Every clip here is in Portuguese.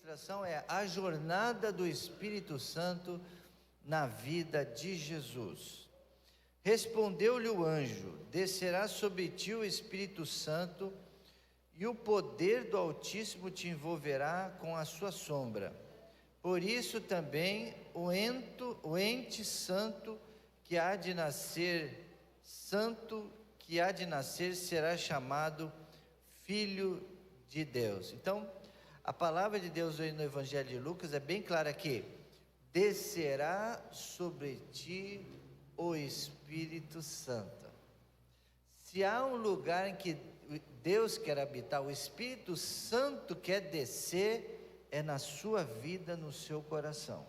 ministração é a jornada do Espírito Santo na vida de Jesus. Respondeu-lhe o anjo: descerá sobre ti o Espírito Santo, e o poder do Altíssimo te envolverá com a sua sombra. Por isso também o ente santo que há de nascer, será chamado Filho de Deus. Então, a palavra de Deus aí no Evangelho de Lucas é bem clara aqui: descerá sobre ti o Espírito Santo. Se há um lugar em que Deus quer habitar, o Espírito Santo quer descer, é na sua vida, no seu coração.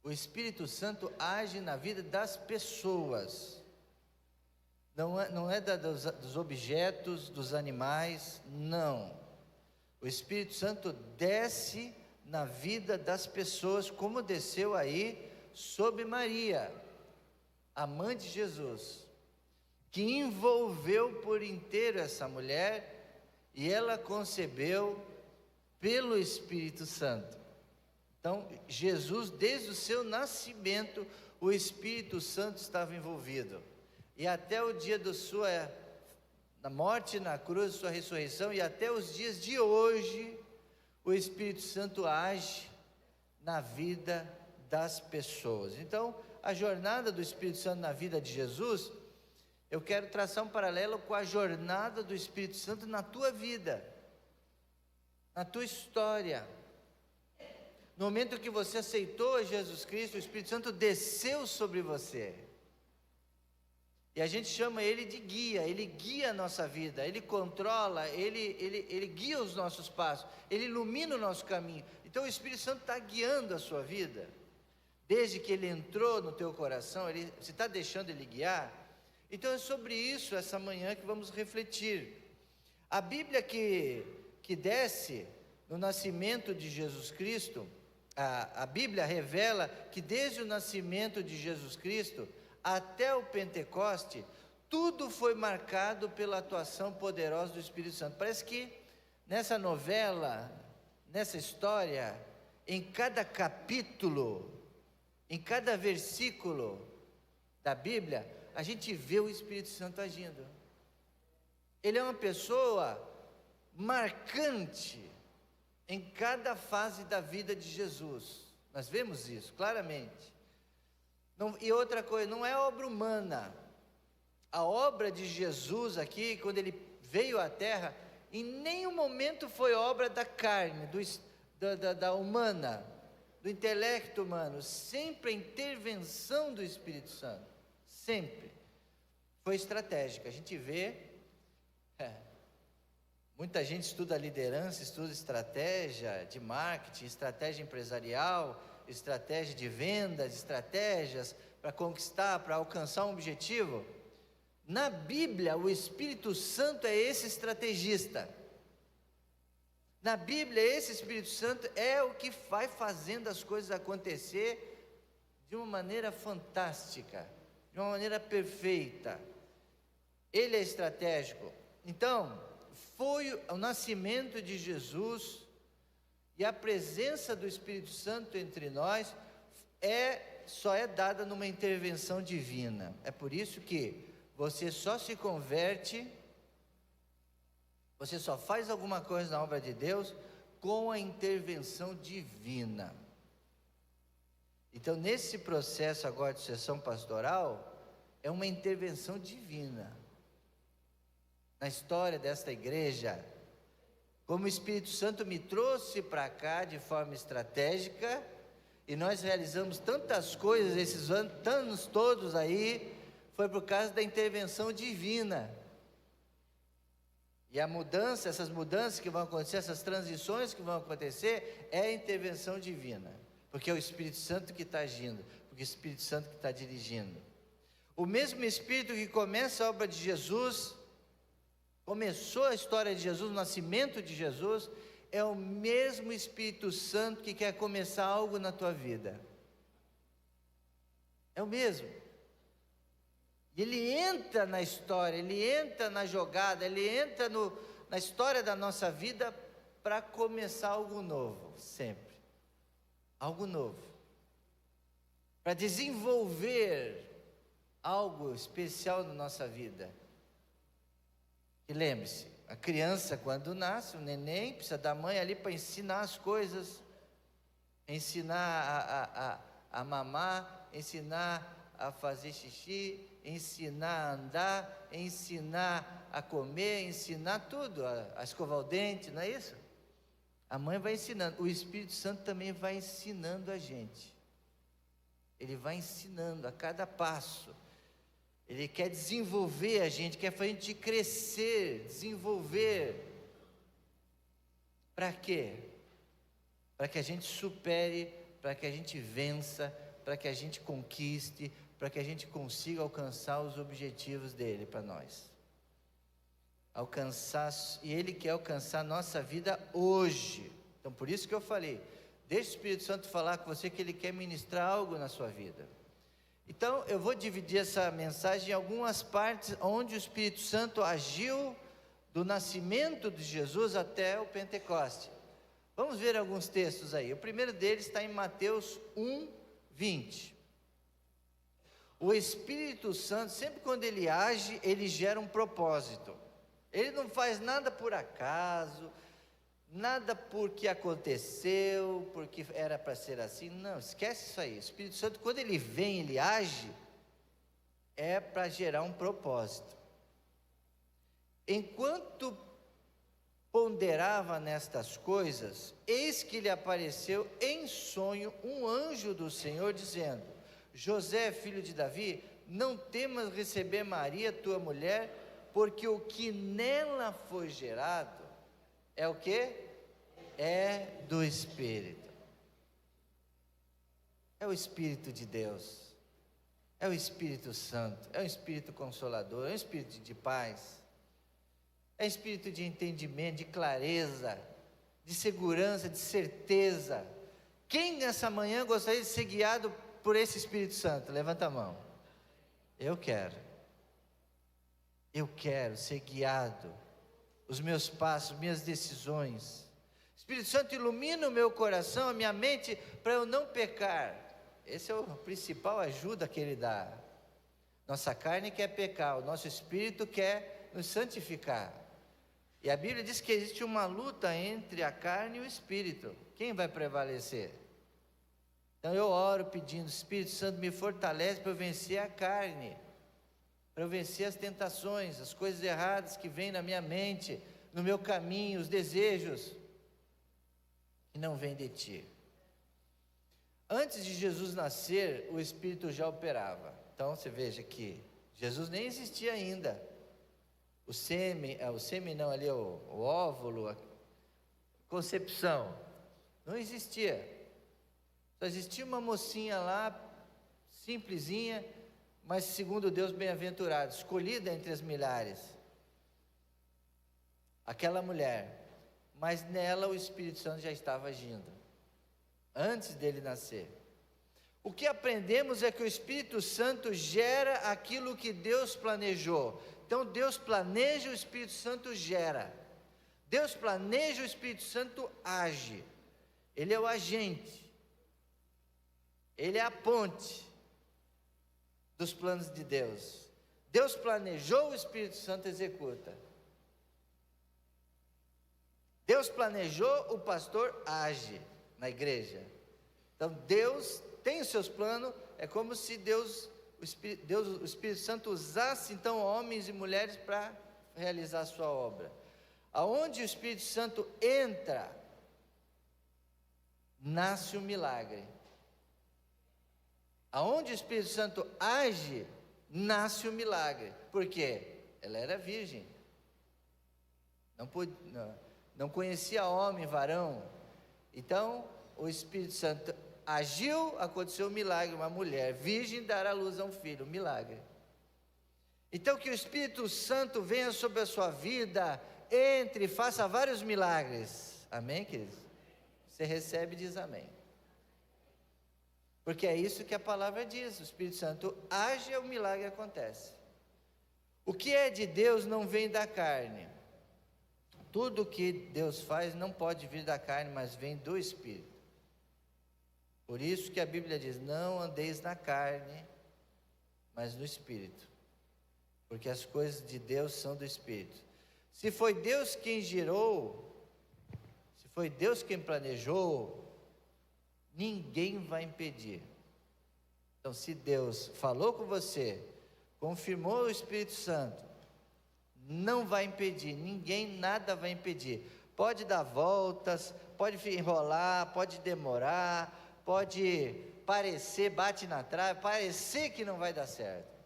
O Espírito Santo age na vida das pessoas, não é dos objetos, dos animais, não. O Espírito Santo desce na vida das pessoas, como desceu aí sobre Maria, a mãe de Jesus, que envolveu por inteiro essa mulher, e ela concebeu pelo Espírito Santo. Então, Jesus, desde o seu nascimento, o Espírito Santo estava envolvido, e até o dia da morte na cruz, sua ressurreição, e até os dias de hoje, o Espírito Santo age na vida das pessoas. Então, a jornada do Espírito Santo na vida de Jesus, eu quero traçar um paralelo com a jornada do Espírito Santo na tua vida, na tua história. No momento que você aceitou Jesus Cristo, o Espírito Santo desceu sobre você, e a gente chama ele de guia. Ele guia a nossa vida, ele controla, ele guia os nossos passos, ele ilumina o nosso caminho. Então o Espírito Santo está guiando a sua vida, desde que ele entrou no teu coração, você está deixando ele guiar. Então é sobre isso essa manhã que vamos refletir. A Bíblia que desce no nascimento de Jesus Cristo, a Bíblia revela que desde o nascimento de Jesus Cristo até o Pentecoste, tudo foi marcado pela atuação poderosa do Espírito Santo. Parece que nessa novela, nessa história, em cada capítulo, em cada versículo da Bíblia, a gente vê o Espírito Santo agindo. Ele é uma pessoa marcante em cada fase da vida de Jesus. Nós vemos isso claramente. E outra coisa, não é obra humana. A obra de Jesus aqui, quando ele veio à terra, em nenhum momento foi obra da carne, da humana, do intelecto humano. Sempre a intervenção do Espírito Santo, sempre foi estratégica. A gente vê, muita gente estuda liderança, estuda estratégia de marketing, estratégia empresarial, estratégia de vendas, estratégias para conquistar, para alcançar um objetivo. Na Bíblia, o Espírito Santo é esse estrategista. Na Bíblia, esse Espírito Santo é o que vai fazendo as coisas acontecer de uma maneira fantástica, de uma maneira perfeita. Ele é estratégico. Então, foi o nascimento de Jesus e a presença do Espírito Santo entre nós só é dada numa intervenção divina. É por isso que você só se converte, você só faz alguma coisa na obra de Deus com a intervenção divina. Então, nesse processo agora de sucessão pastoral, é uma intervenção divina na história desta igreja. Como o Espírito Santo me trouxe para cá de forma estratégica, e nós realizamos tantas coisas esses anos todos aí, foi por causa da intervenção divina. E a mudança, essas mudanças que vão acontecer, essas transições que vão acontecer, é a intervenção divina, porque é o Espírito Santo que está agindo, porque é o Espírito Santo que está dirigindo. O mesmo Espírito que começa a obra de Jesus, começou a história de Jesus, o nascimento de Jesus, é o mesmo Espírito Santo que quer começar algo na tua vida. É o mesmo. E ele entra na história, ele entra na jogada, ele entra na história da nossa vida para começar algo novo, sempre. Algo novo. Para desenvolver algo especial na nossa vida. E lembre-se, a criança quando nasce, o neném precisa da mãe ali para ensinar as coisas, ensinar a mamar, ensinar a fazer xixi, ensinar a andar, ensinar a comer, ensinar tudo, a escovar o dente, não é isso? A mãe vai ensinando, o Espírito Santo também vai ensinando a gente. Ele vai ensinando a cada passo. Ele quer desenvolver a gente, quer fazer a gente crescer, desenvolver. Para quê? Para que a gente supere, para que a gente vença, para que a gente conquiste, para que a gente consiga alcançar os objetivos dele para nós. Alcançar, e ele quer alcançar a nossa vida hoje. Então por isso que eu falei, deixa o Espírito Santo falar com você que ele quer ministrar algo na sua vida. Então eu vou dividir essa mensagem em algumas partes onde o Espírito Santo agiu do nascimento de Jesus até o Pentecoste. Vamos ver alguns textos aí. O primeiro deles está em Mateus 1:20. O Espírito Santo, sempre quando ele age, ele gera um propósito. Ele não faz nada por acaso, nada porque aconteceu, porque era para ser assim. Não, esquece isso aí. O Espírito Santo, quando ele vem, ele age, é para gerar um propósito. Enquanto ponderava nestas coisas, eis que lhe apareceu em sonho um anjo do Senhor, dizendo: José, filho de Davi, não temas receber Maria, tua mulher, porque o que nela foi gerado é o quê? É do Espírito. É o Espírito de Deus. É o Espírito Santo. É o Espírito Consolador. É o Espírito de paz. É o Espírito de entendimento, de clareza, de segurança, de certeza. Quem nessa manhã gostaria de ser guiado por esse Espírito Santo? Levanta a mão. Eu quero. Eu quero ser guiado. Os meus passos, minhas decisões. Espírito Santo, ilumina o meu coração, a minha mente, para eu não pecar. Esse é o principal ajuda que ele dá. Nossa carne quer pecar, o nosso espírito quer nos santificar. E a Bíblia diz que existe uma luta entre a carne e o espírito. Quem vai prevalecer? Então eu oro pedindo: Espírito Santo, me fortalece para eu vencer a carne, para eu vencer as tentações, as coisas erradas que vêm na minha mente, no meu caminho, os desejos que não vêm de ti. Antes de Jesus nascer, o Espírito já operava. Então você veja que Jesus nem existia ainda. O sêmen não, ali o óvulo, a concepção, não existia. Só existia uma mocinha lá, simplesinha, mas segundo Deus bem-aventurado, escolhida entre as milhares. Aquela mulher, mas nela o Espírito Santo já estava agindo, antes dele nascer. O que aprendemos é que o Espírito Santo gera aquilo que Deus planejou. Então Deus planeja, o Espírito Santo gera. Deus planeja, o Espírito Santo age. Ele é o agente. Ele é a ponte dos planos de Deus. Deus planejou, o Espírito Santo executa. Deus planejou, o pastor age na igreja. Então Deus tem os seus planos. É como se o Espírito Santo usasse então homens e mulheres para realizar a sua obra. Aonde o Espírito Santo entra, nasce o milagre. Aonde o Espírito Santo age, nasce o milagre. Por quê? Ela era virgem. Não conhecia homem, varão. Então, o Espírito Santo agiu, aconteceu um milagre. Uma mulher virgem dará à luz a um filho, um milagre. Então, que o Espírito Santo venha sobre a sua vida, entre e faça vários milagres. Amém, queridos? Você recebe e diz amém. Porque é isso que a palavra diz. O Espírito Santo age e o milagre acontece. O que é de Deus não vem da carne. Tudo que Deus faz não pode vir da carne, mas vem do Espírito. Por isso que a Bíblia diz: não andeis na carne, mas no Espírito. Porque as coisas de Deus são do Espírito. Se foi Deus quem gerou, se foi Deus quem planejou, ninguém vai impedir. Então, se Deus falou com você, confirmou o Espírito Santo, não vai impedir, ninguém, nada vai impedir. Pode dar voltas, pode enrolar, pode demorar, pode parecer, bate na trave, parecer que não vai dar certo.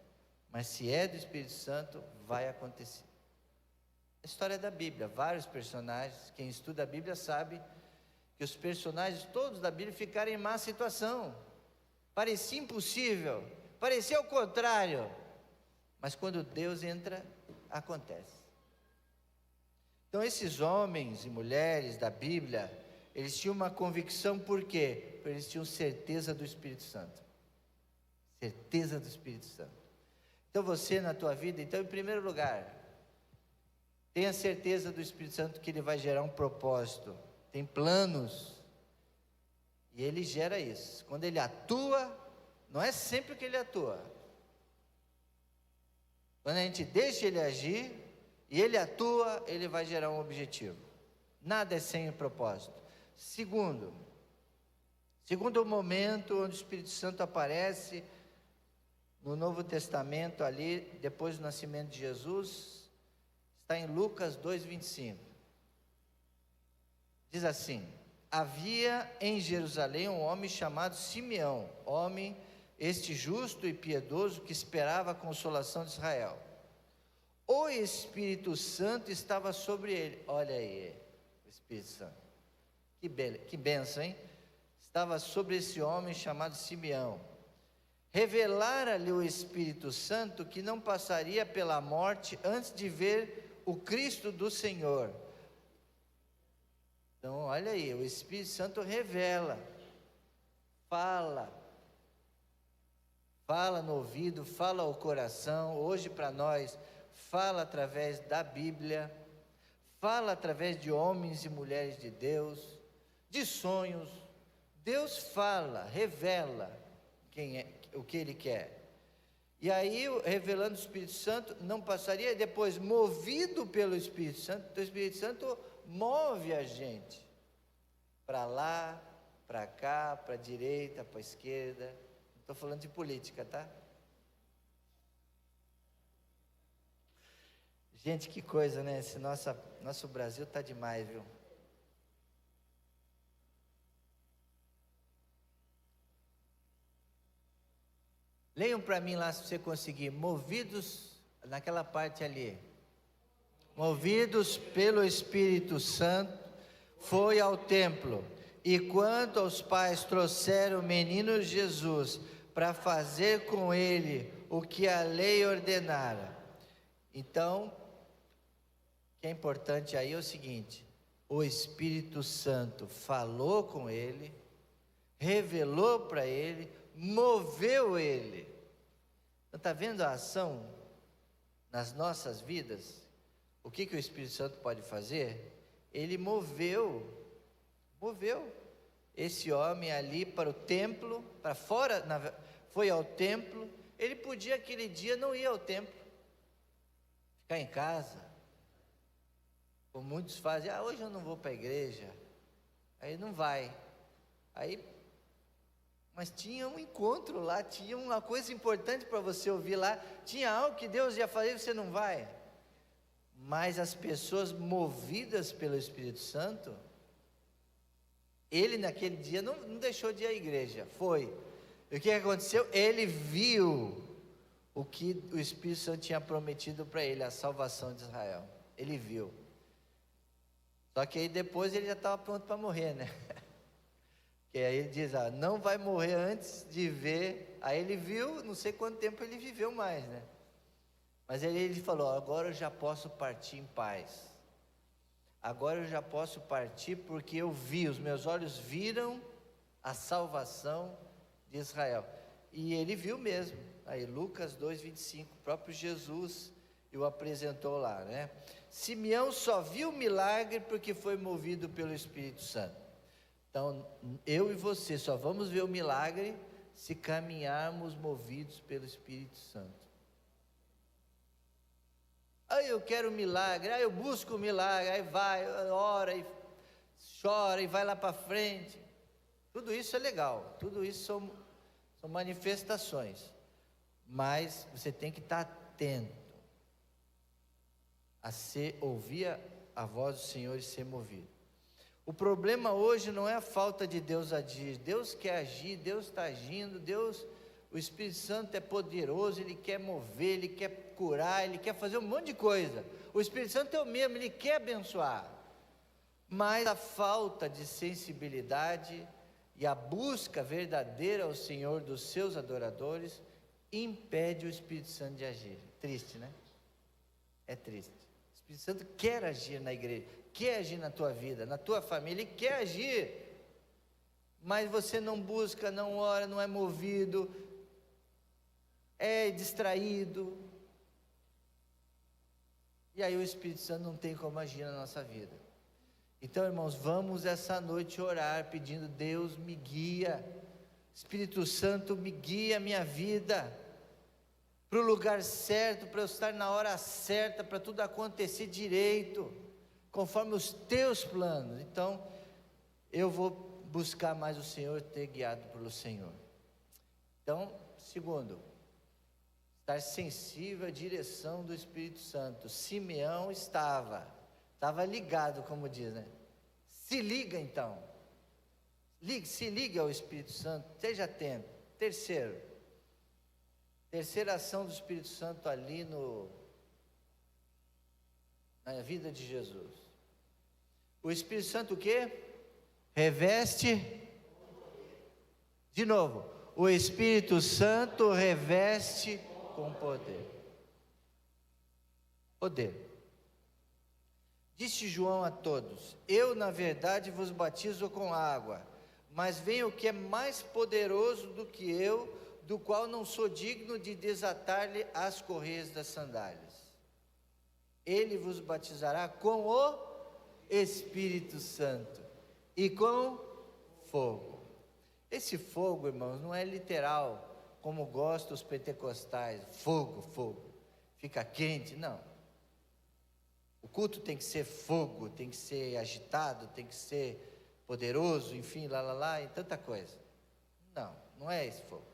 Mas se é do Espírito Santo, vai acontecer. A história da Bíblia, vários personagens, quem estuda a Bíblia sabe que os personagens todos da Bíblia ficaram em má situação. Parecia impossível, parecia o contrário. Mas quando Deus entra, acontece. Então esses homens e mulheres da Bíblia, eles tinham uma convicção, por quê? Porque eles tinham certeza do Espírito Santo. Certeza do Espírito Santo. Então você na tua vida, então em primeiro lugar, tenha certeza do Espírito Santo que ele vai gerar um propósito, tem planos, e ele gera isso. Quando ele atua, não é sempre que ele atua. Quando a gente deixa ele agir, e ele atua, ele vai gerar um objetivo. Nada é sem o propósito. Segundo momento onde o Espírito Santo aparece, no Novo Testamento ali, depois do nascimento de Jesus, está em Lucas 2:25. Diz assim: havia em Jerusalém um homem chamado Simeão, homem este justo e piedoso que esperava a consolação de Israel. O Espírito Santo estava sobre ele. Olha aí, o Espírito Santo. Que bênção, hein? Estava sobre esse homem chamado Simeão. Revelara-lhe o Espírito Santo que não passaria pela morte antes de ver o Cristo do Senhor. Então, olha aí, o Espírito Santo revela, fala no ouvido, fala ao coração. Hoje para nós, fala através da Bíblia, fala através de homens e mulheres de Deus, de sonhos. Deus fala, revela o que Ele quer. E aí, revelando o Espírito Santo, não passaria. Depois, movido pelo Espírito Santo, o Espírito Santo move a gente para lá, para cá, para a direita, para a esquerda. Não estou falando de política, tá? Gente, que coisa, né? Esse nosso Brasil está demais, viu? Leiam para mim lá, se você conseguir. Movidos, naquela parte ali. Movidos pelo Espírito Santo, foi ao templo. E quando os pais trouxeram o menino Jesus para fazer com ele o que a lei ordenara. Então, o que é importante aí é o seguinte: o Espírito Santo falou com ele, revelou para ele, moveu ele. Então, está vendo a ação nas nossas vidas? O que o Espírito Santo pode fazer? Ele moveu esse homem ali para o templo, para fora, foi ao templo. Ele podia aquele dia não ir ao templo, ficar em casa, como muitos fazem. Hoje eu não vou para a igreja, aí não vai, mas tinha um encontro lá, tinha uma coisa importante para você ouvir lá, tinha algo que Deus ia fazer e você não vai. Mas as pessoas movidas pelo Espírito Santo, ele naquele dia não deixou de ir à igreja, foi. E o que aconteceu? Ele viu o que o Espírito Santo tinha prometido para ele, a salvação de Israel. Ele viu. Só que aí depois ele já estava pronto para morrer, né? Que aí ele diz, não vai morrer antes de ver. Aí ele viu, não sei quanto tempo ele viveu mais, né? Mas ele falou, agora eu já posso partir em paz. Agora eu já posso partir porque eu vi, os meus olhos viram a salvação de Israel. E ele viu mesmo. Aí Lucas 2:25, o próprio Jesus, e o apresentou lá, né? Simeão só viu o milagre porque foi movido pelo Espírito Santo. Então, eu e você só vamos ver o milagre se caminharmos movidos pelo Espírito Santo. Aí eu quero um milagre, aí eu busco um milagre, aí vai, ora e chora e vai lá para frente. Tudo isso é legal, tudo isso são manifestações, mas você tem que estar atento a ouvir a voz do Senhor e ser movido. O problema hoje não é a falta de Deus agir. Deus quer agir, Deus está agindo, o Espírito Santo é poderoso, Ele quer mover, Ele quer curar, Ele quer fazer um monte de coisa. O Espírito Santo é o mesmo, Ele quer abençoar. Mas a falta de sensibilidade e a busca verdadeira ao Senhor dos seus adoradores impede o Espírito Santo de agir. Triste, né? É triste. O Espírito Santo quer agir na igreja, quer agir na tua vida, na tua família, Ele quer agir, mas você não busca, não ora, não é movido, é distraído, e aí o Espírito Santo não tem como agir na nossa vida. Então, irmãos, vamos essa noite orar, pedindo: Deus me guia, Espírito Santo me guia a minha vida, para o lugar certo, para eu estar na hora certa, para tudo acontecer direito, conforme os teus planos. Então, eu vou buscar mais o Senhor, ter guiado pelo Senhor. Então, segundo, estar sensível à direção do Espírito Santo. Simeão estava ligado, como diz, né? Se liga então, se liga ao Espírito Santo, esteja atento. Terceira ação do Espírito Santo ali na vida de Jesus. O Espírito Santo o quê? Reveste, de novo, o Espírito Santo reveste com poder. Disse João a todos: eu na verdade vos batizo com água, mas vem o que é mais poderoso do que eu, do qual não sou digno de desatar-lhe as correias das sandálias. Ele vos batizará com o Espírito Santo e com fogo. Esse fogo, irmãos, não é literal, como gostam os pentecostais, fogo, fica quente, não. O culto tem que ser fogo, tem que ser agitado, tem que ser poderoso, enfim, e tanta coisa. Não é esse fogo.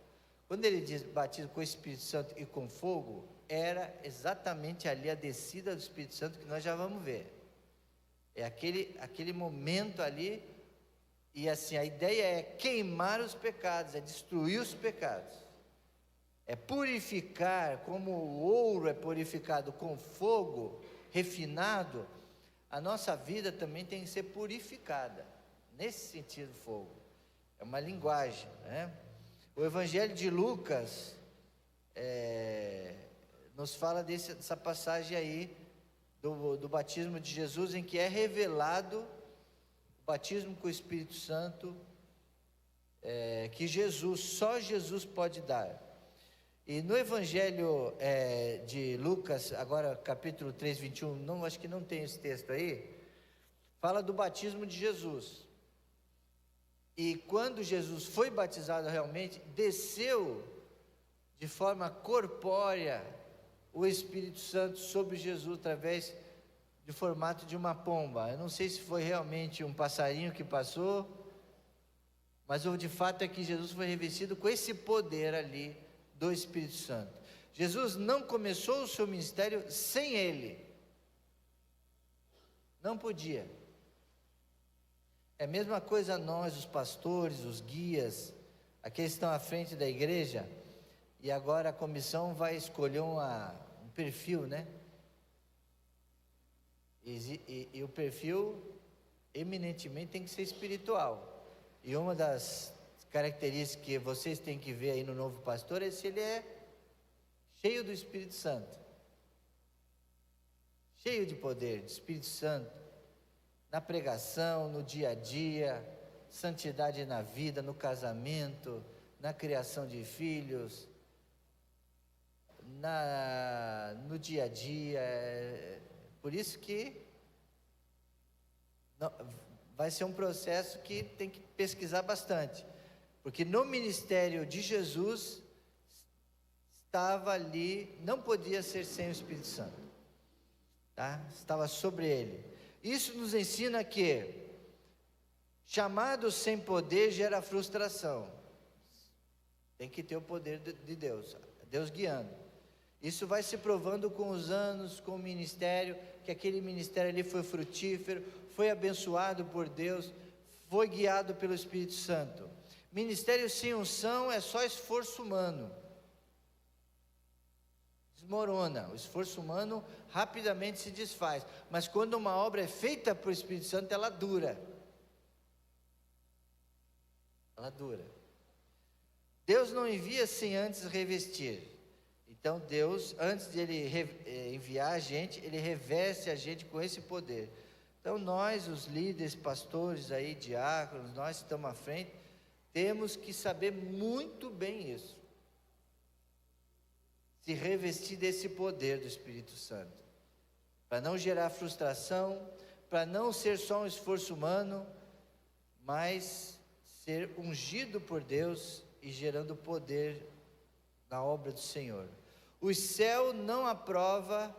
Quando ele diz batismo com o Espírito Santo e com fogo, era exatamente ali a descida do Espírito Santo, que nós já vamos ver. É aquele momento ali, e assim, a ideia é queimar os pecados, é destruir os pecados, é purificar, como o ouro é purificado com fogo refinado, a nossa vida também tem que ser purificada, nesse sentido fogo, é uma linguagem, né? O Evangelho de Lucas nos fala dessa passagem aí, do batismo de Jesus, em que é revelado o batismo com o Espírito Santo, que só Jesus pode dar. E no Evangelho de Lucas, agora capítulo 3, 21, acho que não tem esse texto aí, fala do batismo de Jesus. E quando Jesus foi batizado realmente, desceu de forma corpórea o Espírito Santo sobre Jesus, através do formato de uma pomba. Eu não sei se foi realmente um passarinho que passou, mas o de fato é que Jesus foi revestido com esse poder ali do Espírito Santo. Jesus não começou o seu ministério sem ele, não podia. É a mesma coisa nós, os pastores, os guias, aqueles que estão à frente da igreja, e agora a comissão vai escolher um perfil, né? E o perfil eminentemente tem que ser espiritual. E uma das características que vocês têm que ver aí no novo pastor é se ele é cheio do Espírito Santo, cheio de poder, de Espírito Santo, na pregação, no dia a dia, santidade na vida, no casamento, na criação de filhos, no dia a dia. Por isso que vai ser um processo que tem que pesquisar bastante, porque no ministério de Jesus estava ali, não podia ser sem o Espírito Santo, tá? Estava sobre ele. Isso nos ensina que chamado sem poder gera frustração. Tem que ter o poder de Deus, Deus guiando. Isso vai se provando com os anos, com o ministério, que aquele ministério ali foi frutífero, foi abençoado por Deus, foi guiado pelo Espírito Santo. Ministério sem unção é só esforço humano. Desmorona, o esforço humano rapidamente se desfaz, mas quando uma obra é feita por Espírito Santo, ela dura. Ela dura. Deus não envia sem antes revestir. Então Deus, antes de Ele enviar a gente, Ele reveste a gente com esse poder. Então nós, os líderes, pastores aí, diáconos, nós que estamos à frente, temos que saber muito bem isso. Se revestir desse poder do Espírito Santo, para não gerar frustração, para não ser só um esforço humano, mas ser ungido por Deus e gerando poder na obra do Senhor. O céu não aprova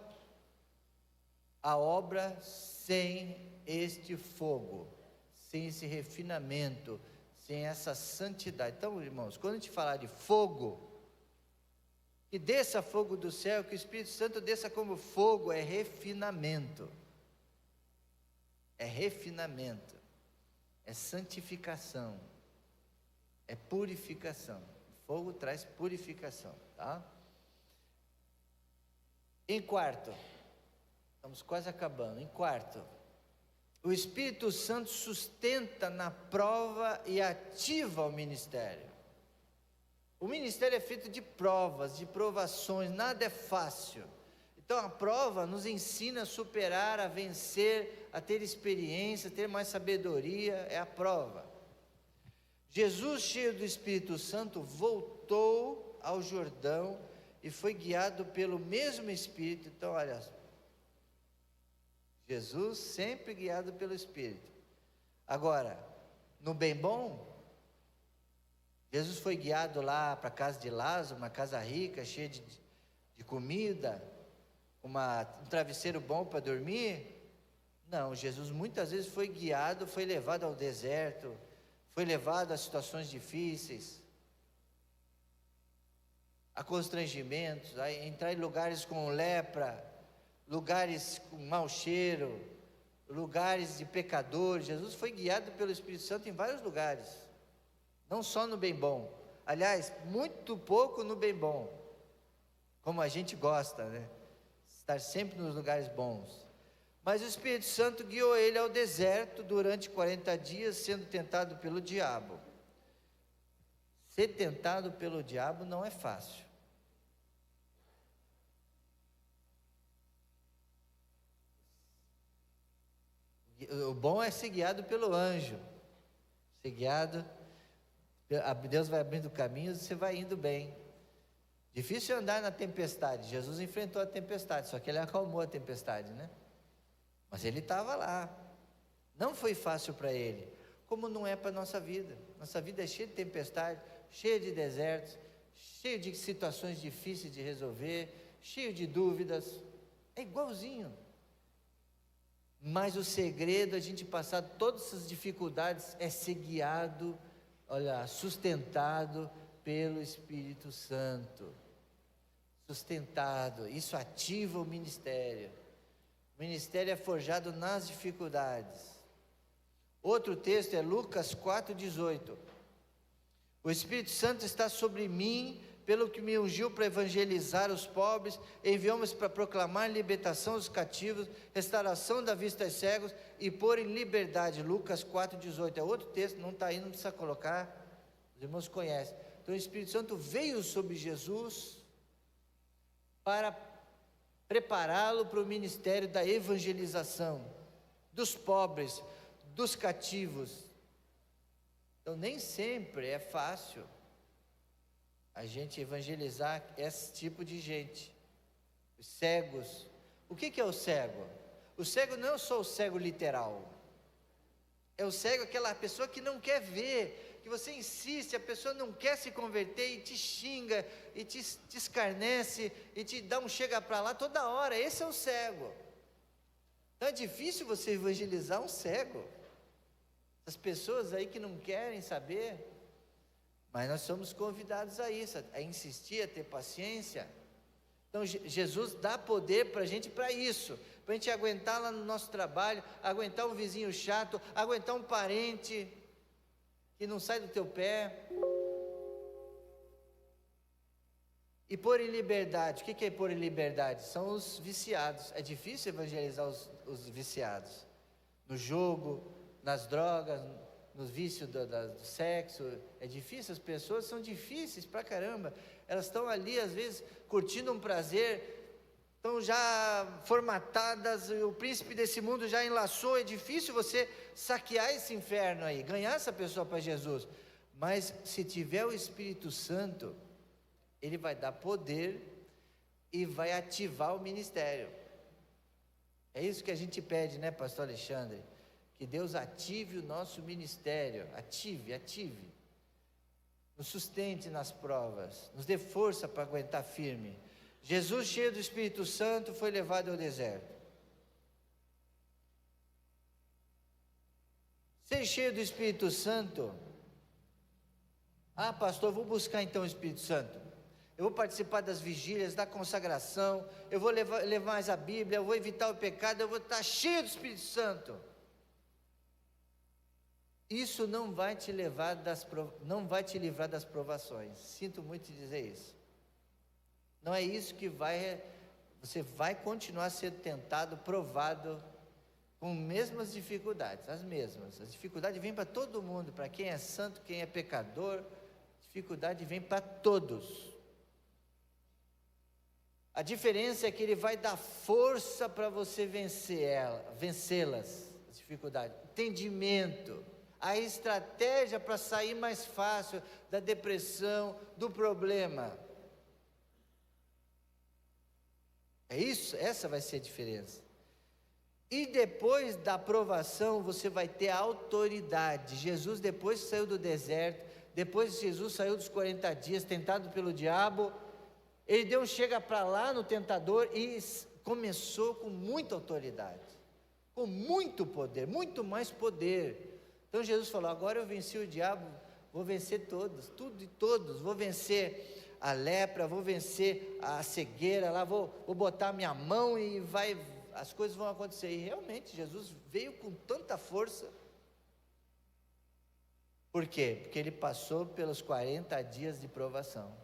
a obra sem este fogo, sem esse refinamento, sem essa santidade. Então, irmãos, quando a gente falar de fogo, que desça fogo do céu, que o Espírito Santo desça como fogo, é refinamento. É refinamento. É santificação. É purificação. Fogo traz purificação, tá? Em quarto, estamos quase acabando. Em quarto, o Espírito Santo sustenta na prova e ativa o ministério. O ministério é feito de provas, de provações, nada é fácil. Então a prova nos ensina a superar, a vencer, a ter experiência, a ter mais sabedoria, é a prova. Jesus, cheio do Espírito Santo, voltou ao Jordão e foi guiado pelo mesmo Espírito. Então olha, Jesus sempre guiado pelo Espírito. Agora, no bem bom, Jesus foi guiado lá para a casa de Lázaro, uma casa rica, cheia de comida, um travesseiro bom para dormir. Não, Jesus muitas vezes foi guiado, foi levado ao deserto, foi levado a situações difíceis, a constrangimentos, a entrar em lugares com lepra, lugares com mau cheiro, lugares de pecadores. Jesus foi guiado pelo Espírito Santo em vários lugares. Não só no bem bom, aliás, muito pouco no bem bom, como a gente gosta, né? Estar sempre nos lugares bons. Mas o Espírito Santo guiou ele ao deserto durante 40 dias, sendo tentado pelo diabo. Ser tentado pelo diabo não é fácil. O bom é ser guiado pelo anjo, ser guiado. Deus vai abrindo caminhos e você vai indo bem. Difícil andar na tempestade. Jesus enfrentou a tempestade, só que ele acalmou a tempestade, né? Mas ele estava lá. Não foi fácil para ele, como não é para a nossa vida. Nossa vida é cheia de tempestade, cheia de desertos, cheia de situações difíceis de resolver, cheio de dúvidas. É igualzinho. Mas o segredo, a gente passar todas essas dificuldades, é ser guiado, olha, sustentado pelo Espírito Santo. Sustentado, isso ativa o ministério. O ministério é forjado nas dificuldades. Outro texto é Lucas 4,18. O Espírito Santo está sobre mim, pelo que me ungiu para evangelizar os pobres, enviou-me para proclamar libertação aos cativos, restauração da vista aos cegos e pôr em liberdade. Lucas 4,18, é outro texto, não está aí, não precisa colocar, os irmãos conhecem. Então o Espírito Santo veio sobre Jesus para prepará-lo para o ministério da evangelização, dos pobres, dos cativos. Então nem sempre é fácil. a gente evangelizar esse tipo de gente. Os cegos. O que é o cego? O cego não é só o cego literal. É o cego, aquela pessoa que não quer ver, que você insiste, a pessoa não quer se converter e te xinga, e te escarnece, e te dá um chega para lá toda hora. Esse é o cego. Então é difícil você evangelizar um cego. As pessoas aí que não querem saber, mas nós somos convidados a isso, a insistir, a ter paciência. Então Jesus dá poder para a gente para isso, para a gente aguentar lá no nosso trabalho, aguentar um vizinho chato, aguentar um parente que não sai do teu pé. E pôr em liberdade. O que é pôr em liberdade? São os viciados. É difícil evangelizar os viciados no jogo, nas drogas, no vício do sexo. É difícil, as pessoas são difíceis pra caramba. Elas estão ali às vezes curtindo um prazer, estão já formatadas, o príncipe desse mundo já enlaçou. É difícil você saquear esse inferno aí, ganhar essa pessoa para Jesus. Mas se tiver o Espírito Santo, ele vai dar poder e vai ativar o ministério. É isso que a gente pede, né, pastor Alexandre? Que Deus ative o nosso ministério, ative, nos sustente nas provas, nos dê força para aguentar firme. Jesus, cheio do Espírito Santo, foi levado ao deserto. Ser cheio do Espírito Santo, pastor, eu vou buscar então o Espírito Santo. Eu vou participar das vigílias, da consagração, eu vou levar mais a Bíblia, eu vou evitar o pecado, eu vou estar cheio do Espírito Santo. Isso não vai te livrar das provações. Sinto muito dizer isso. Não é isso que você vai continuar sendo tentado, provado, com as mesmas dificuldades, as mesmas. As dificuldades vêm para todo mundo, para quem é santo, quem é pecador, dificuldade vem para todos. A diferença é que Ele vai dar força para você vencê-las, as dificuldades, entendimento, a estratégia para sair mais fácil da depressão, do problema. É isso, essa vai ser a diferença. E depois da aprovação, você vai ter autoridade. Jesus, depois que saiu do deserto, depois que Jesus saiu dos 40 dias, tentado pelo diabo, Ele deu um chega para lá no tentador e começou com muita autoridade, com muito poder, muito mais poder. Então Jesus falou: agora eu venci o diabo, vou vencer todos, tudo e todos, vou vencer a lepra, vou vencer a cegueira, lá vou botar minha mão e as coisas vão acontecer. E realmente Jesus veio com tanta força. Por quê? Porque Ele passou pelos 40 dias de provação.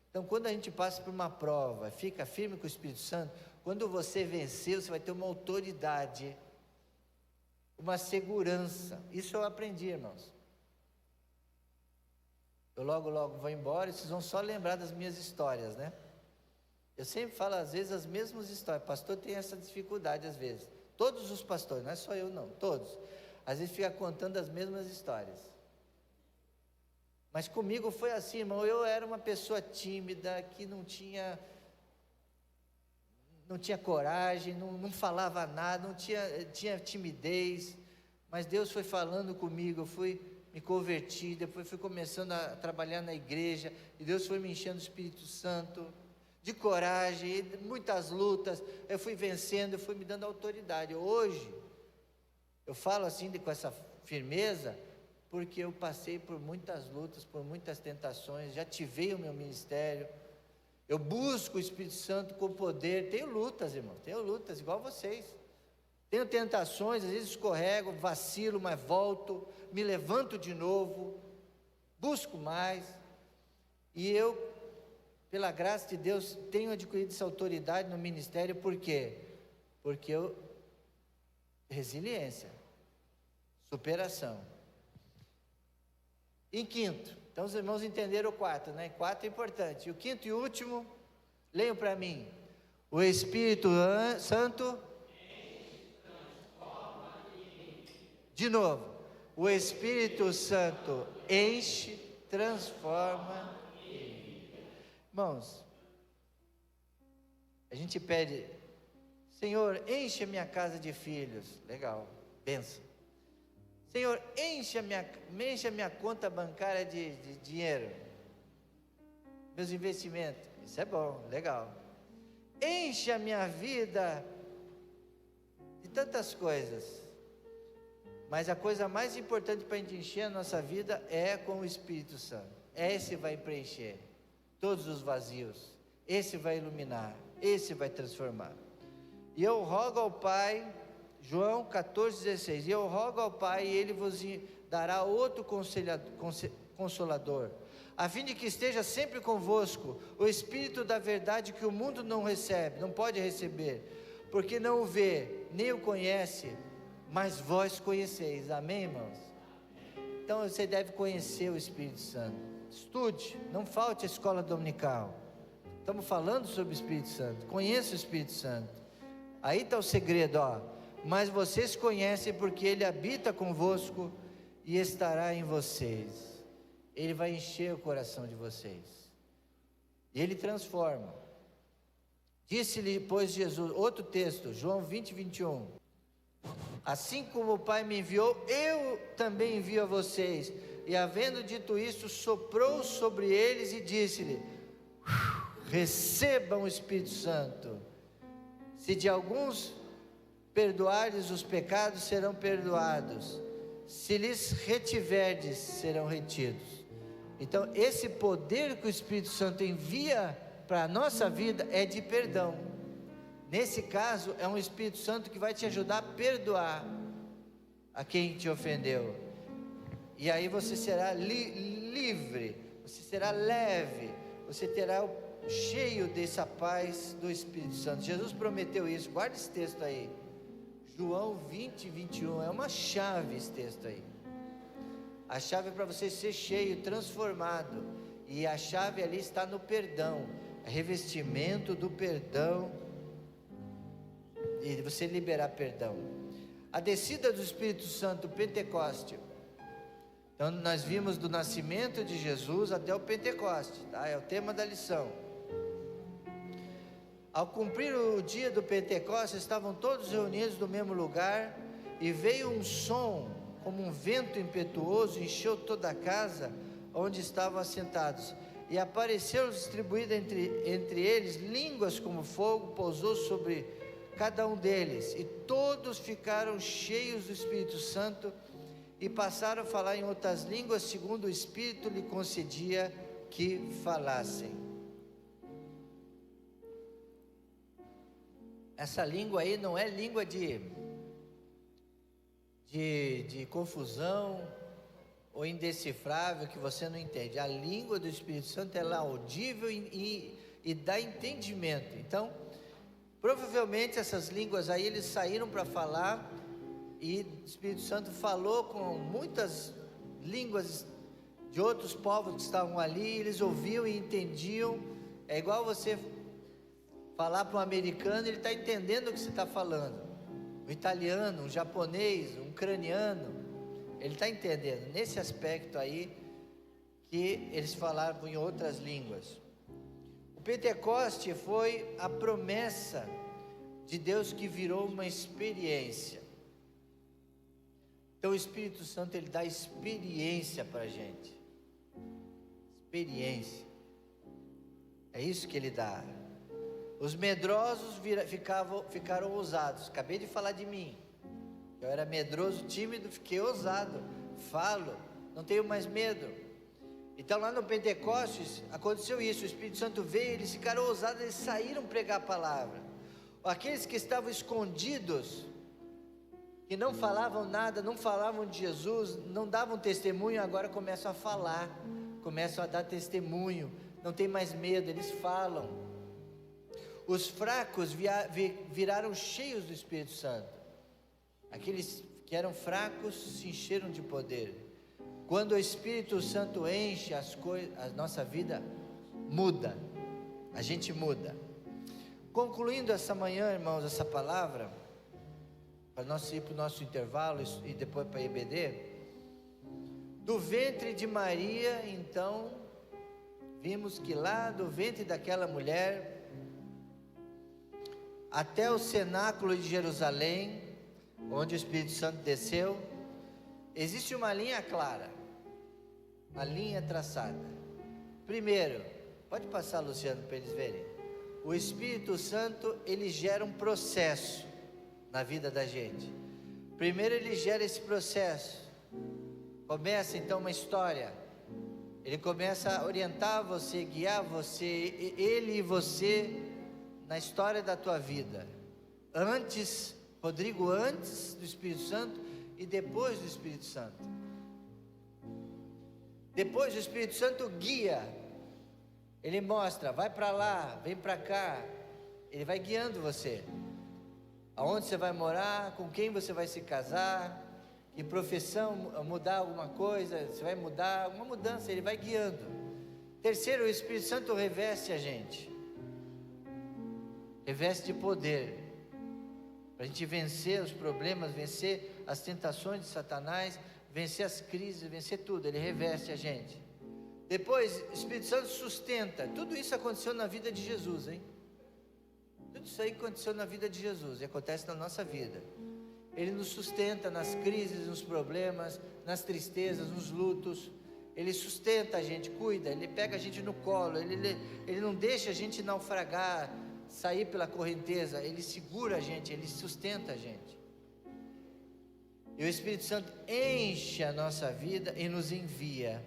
Então, quando a gente passa por uma prova, fica firme com o Espírito Santo, quando você vencer, você vai ter uma autoridade, uma segurança. Isso eu aprendi, irmãos. Eu logo vou embora e vocês vão só lembrar das minhas histórias, né? Eu sempre falo, às vezes, as mesmas histórias. Pastor tem essa dificuldade, às vezes. Todos os pastores, não é só eu não, todos. Às vezes fica contando as mesmas histórias. Mas comigo foi assim, irmão. Eu era uma pessoa tímida, que não tinha coragem, não falava nada, tinha timidez. Mas Deus foi falando comigo, eu fui me converti, depois fui começando a trabalhar na igreja, e Deus foi me enchendo do Espírito Santo, de coragem, muitas lutas, eu fui vencendo, eu fui me dando autoridade. Hoje, eu falo assim com essa firmeza, porque eu passei por muitas lutas, por muitas tentações, já ativei o meu ministério, eu busco o Espírito Santo com poder. Tenho lutas, irmão, tenho lutas igual vocês, tenho tentações, às vezes escorrego, vacilo, mas volto, me levanto de novo, busco mais, e eu, pela graça de Deus, tenho adquirido essa autoridade no ministério. Por quê? Porque resiliência, superação. Em quinto, então os irmãos entenderam o quarto, né? Quarto é importante. E o quinto e último, leiam para mim. O Espírito Santo, de novo, o Espírito Santo enche, transforma. Irmãos, a gente pede: Senhor, enche a minha casa de filhos. Legal, benção. Senhor, enche a minha conta bancária de dinheiro, meus investimentos. Isso é bom, legal. Enche a minha vida de tantas coisas. Mas a coisa mais importante para a gente encher a nossa vida é com o Espírito Santo. Esse vai preencher todos os vazios. Esse vai iluminar. Esse vai transformar. E eu rogo ao Pai, João 14,16, e eu rogo ao Pai, e Ele vos dará outro Consolador, a fim de que esteja sempre convosco, o Espírito da verdade, que o mundo não recebe, não pode receber, porque não o vê, nem o conhece, mas vós conheceis. Amém, irmãos? Então você deve conhecer o Espírito Santo. Estude, não falte a escola dominical. Estamos falando sobre o Espírito Santo. Conheça o Espírito Santo. Aí está o segredo, ó. Mas vocês conhecem, porque Ele habita convosco e estará em vocês. Ele vai encher o coração de vocês. E Ele transforma. Disse-lhe, pois, Jesus, outro texto, João 20, 21. Assim como o Pai me enviou, eu também envio a vocês. E havendo dito isso, soprou sobre eles e disse-lhe: recebam o Espírito Santo. Se de alguns perdoardes os pecados, serão perdoados. Se lhes retiverdes, serão retidos. Então, esse poder que o Espírito Santo envia para a nossa vida é de perdão. Nesse caso, é um Espírito Santo que vai te ajudar a perdoar a quem te ofendeu. E aí você será livre, você será leve, você terá cheio dessa paz do Espírito Santo. Jesus prometeu isso, guarda esse texto aí. João 20, 21, é uma chave esse texto aí. A chave é para você ser cheio, transformado. E a chave ali está no perdão, revestimento do perdão. E você liberar perdão. A descida do Espírito Santo, Pentecoste. Então nós vimos do nascimento de Jesus até o Pentecoste, tá? É o tema da lição. Ao cumprir o dia do Pentecostes, estavam todos reunidos no mesmo lugar, e veio um som, como um vento impetuoso, encheu toda a casa onde estavam assentados, e apareceu distribuída entre eles línguas como fogo, pousou sobre cada um deles, e todos ficaram cheios do Espírito Santo, e passaram a falar em outras línguas, segundo o Espírito lhe concedia que falassem. Essa língua aí não é língua de confusão ou indecifrável que você não entende. A língua do Espírito Santo ela é audível e dá entendimento. Então, provavelmente essas línguas aí eles saíram para falar, e o Espírito Santo falou com muitas línguas de outros povos que estavam ali, eles ouviam e entendiam. É igual você falar para um americano, ele está entendendo o que você está falando. Um italiano, um japonês, um ucraniano, ele está entendendo. Nesse aspecto aí, que eles falavam em outras línguas. O Pentecoste foi a promessa de Deus que virou uma experiência. Então o Espírito Santo ele dá experiência para a gente. Experiência. É isso que ele dá. Os medrosos ficaram ousados. Acabei de falar de mim. Eu era medroso, tímido, fiquei ousado. Falo, não tenho mais medo. Então lá no Pentecostes aconteceu isso. O Espírito Santo veio, eles ficaram ousados, eles saíram pregar a palavra. Aqueles que estavam escondidos, que não falavam nada, não falavam de Jesus, não davam testemunho, agora começam a falar, começam a dar testemunho, não tem mais medo, eles falam. Os fracos viraram cheios do Espírito Santo. Aqueles que eram fracos se encheram de poder. Quando o Espírito Santo enche a nossa vida muda, a gente muda. Concluindo essa manhã, irmãos, essa palavra, para nós ir para o nosso intervalo e depois para a EBD. Do ventre de Maria, então, vimos que lá do ventre daquela mulher, até o cenáculo de Jerusalém, onde o Espírito Santo desceu, existe uma linha clara, uma linha traçada. Primeiro, pode passar, Luciano, para eles verem. O Espírito Santo, ele gera um processo na vida da gente. Primeiro ele gera esse processo. Começa então uma história. Ele começa a orientar você, guiar você, ele e você, na história da tua vida. Antes, Rodrigo, antes do Espírito Santo e depois do Espírito Santo. Depois o Espírito Santo guia. Ele mostra, vai para lá, vem para cá. Ele vai guiando você. Aonde você vai morar, com quem você vai se casar, que profissão, mudar alguma coisa, você vai mudar, uma mudança, ele vai guiando. Terceiro, o Espírito Santo reveste a gente. Reveste de poder. Para a gente vencer os problemas, vencer as tentações de Satanás, vencer as crises, vencer tudo, ele reveste a gente. Depois, o Espírito Santo sustenta. Tudo isso aconteceu na vida de Jesus, hein? Tudo isso aí aconteceu na vida de Jesus e acontece na nossa vida. Ele nos sustenta nas crises, nos problemas, nas tristezas, nos lutos. Ele sustenta a gente, cuida, ele pega a gente no colo, ele não deixa a gente naufragar, sair pela correnteza, ele segura a gente, ele sustenta a gente. E o Espírito Santo enche a nossa vida e nos envia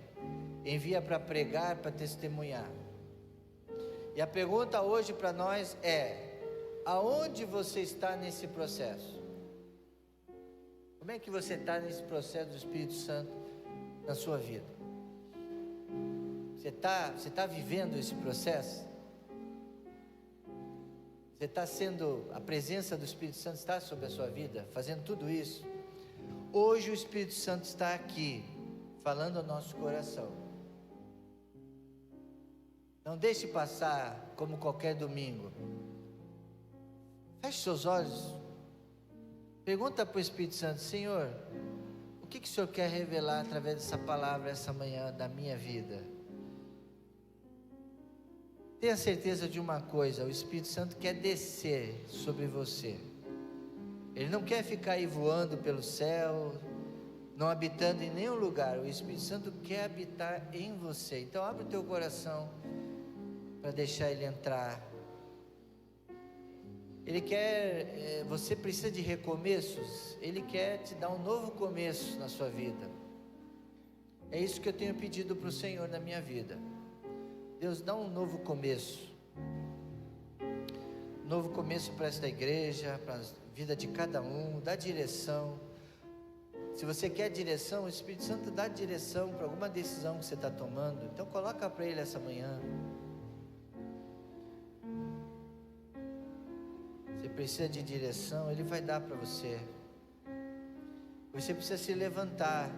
para pregar, para testemunhar. E a pergunta hoje para nós é: aonde você está nesse processo? Como é que você está nesse processo do Espírito Santo na sua vida? Você está vivendo esse processo? Você está sendo, a presença do Espírito Santo está sobre a sua vida, fazendo tudo isso? Hoje o Espírito Santo está aqui, falando ao nosso coração. Não deixe passar como qualquer domingo. Feche seus olhos. Pergunta para o Espírito Santo: Senhor, o que o Senhor quer revelar através dessa palavra essa manhã da minha vida? Tenha certeza de uma coisa: o Espírito Santo quer descer sobre você. Ele não quer ficar aí voando pelo céu, não habitando em nenhum lugar. O Espírito Santo quer habitar em você. Então abre o teu coração para deixar ele entrar. Ele quer, você precisa de recomeços, ele quer te dar um novo começo na sua vida. É isso que eu tenho pedido para o Senhor na minha vida. Deus, dá um novo começo. Novo começo para esta igreja, para a vida de cada um, dá direção. Se você quer direção, o Espírito Santo dá direção para alguma decisão que você está tomando. Então coloca para ele essa manhã. Você precisa de direção, ele vai dar para você. Você precisa se levantar.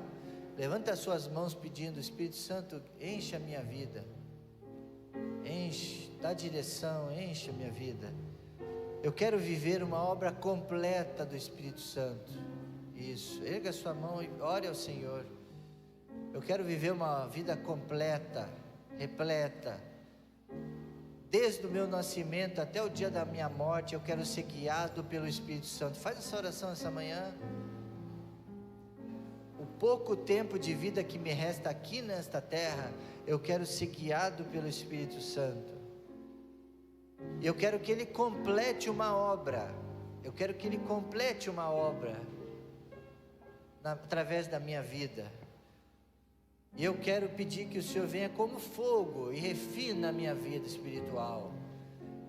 Levanta as suas mãos pedindo: Espírito Santo, enche a minha vida. Enche, dá direção, enche a minha vida. Eu quero viver uma obra completa do Espírito Santo. Isso, erga a sua mão e ore ao Senhor. Eu quero viver uma vida completa, repleta. Desde o meu nascimento até o dia da minha morte, eu quero ser guiado pelo Espírito Santo. Faz essa oração essa manhã. O pouco tempo de vida que me resta aqui nesta terra, eu quero ser guiado pelo Espírito Santo. Eu quero que Ele complete uma obra. Eu quero que Ele complete uma obra através da minha vida. E eu quero pedir que o Senhor venha como fogo e refina a minha vida espiritual.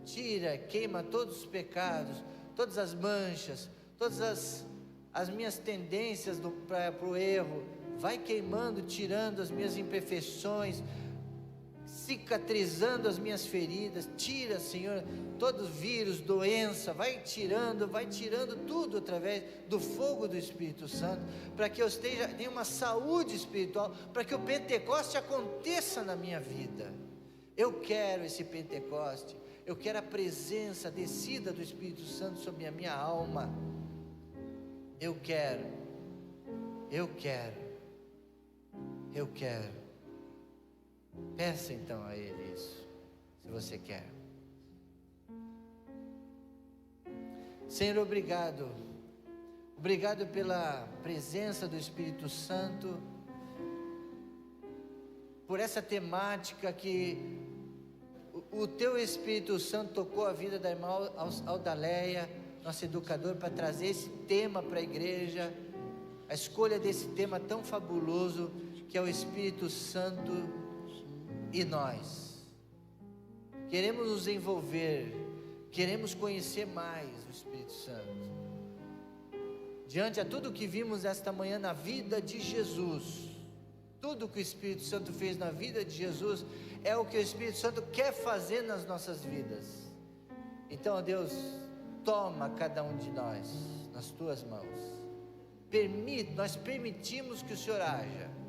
Tira, queima todos os pecados, todas as manchas, todas as minhas tendências para o erro. Vai queimando, tirando as minhas imperfeições, cicatrizando as minhas feridas. Tira, Senhor, todo vírus, doença, vai tirando tudo através do fogo do Espírito Santo, para que eu tenha uma saúde espiritual, para que o Pentecoste aconteça na minha vida. Eu quero esse Pentecoste, eu quero a presença descida do Espírito Santo sobre a minha alma. Eu quero. Peça então a Ele isso, se você quer. Senhor, obrigado. Obrigado pela presença do Espírito Santo, por essa temática que o Teu Espírito Santo tocou a vida da irmã Aldaleia, nossa educadora, para trazer esse tema para a igreja, a escolha desse tema tão fabuloso, que é o Espírito Santo e nós. Queremos nos envolver, queremos conhecer mais o Espírito Santo. Diante a tudo que vimos esta manhã na vida de Jesus, tudo que o Espírito Santo fez na vida de Jesus, é o que o Espírito Santo quer fazer nas nossas vidas. Então, ó Deus, toma cada um de nós nas Tuas mãos. Nós permitimos que o Senhor haja.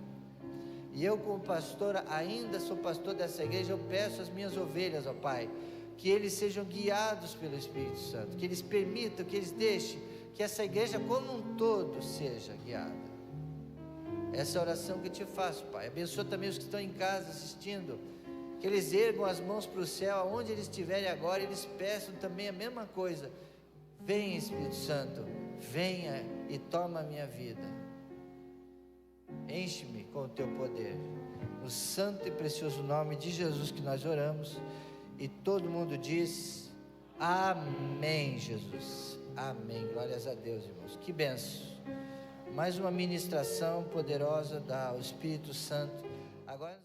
E eu, como pastor, ainda sou pastor dessa igreja, eu peço às minhas ovelhas, ó Pai, que eles sejam guiados pelo Espírito Santo, que eles permitam, que eles deixem que essa igreja como um todo seja guiada. Essa é a oração que eu te faço, Pai. Abençoa também os que estão em casa assistindo, que eles ergam as mãos para o céu, aonde eles estiverem agora, eles peçam também a mesma coisa. Venha, Espírito Santo, venha e toma a minha vida. Enche-me com o teu poder. No santo e precioso nome de Jesus que nós oramos. E todo mundo diz: amém, Jesus. Amém. Glórias a Deus, irmãos. Que benção. Mais uma ministração poderosa do Espírito Santo. Agora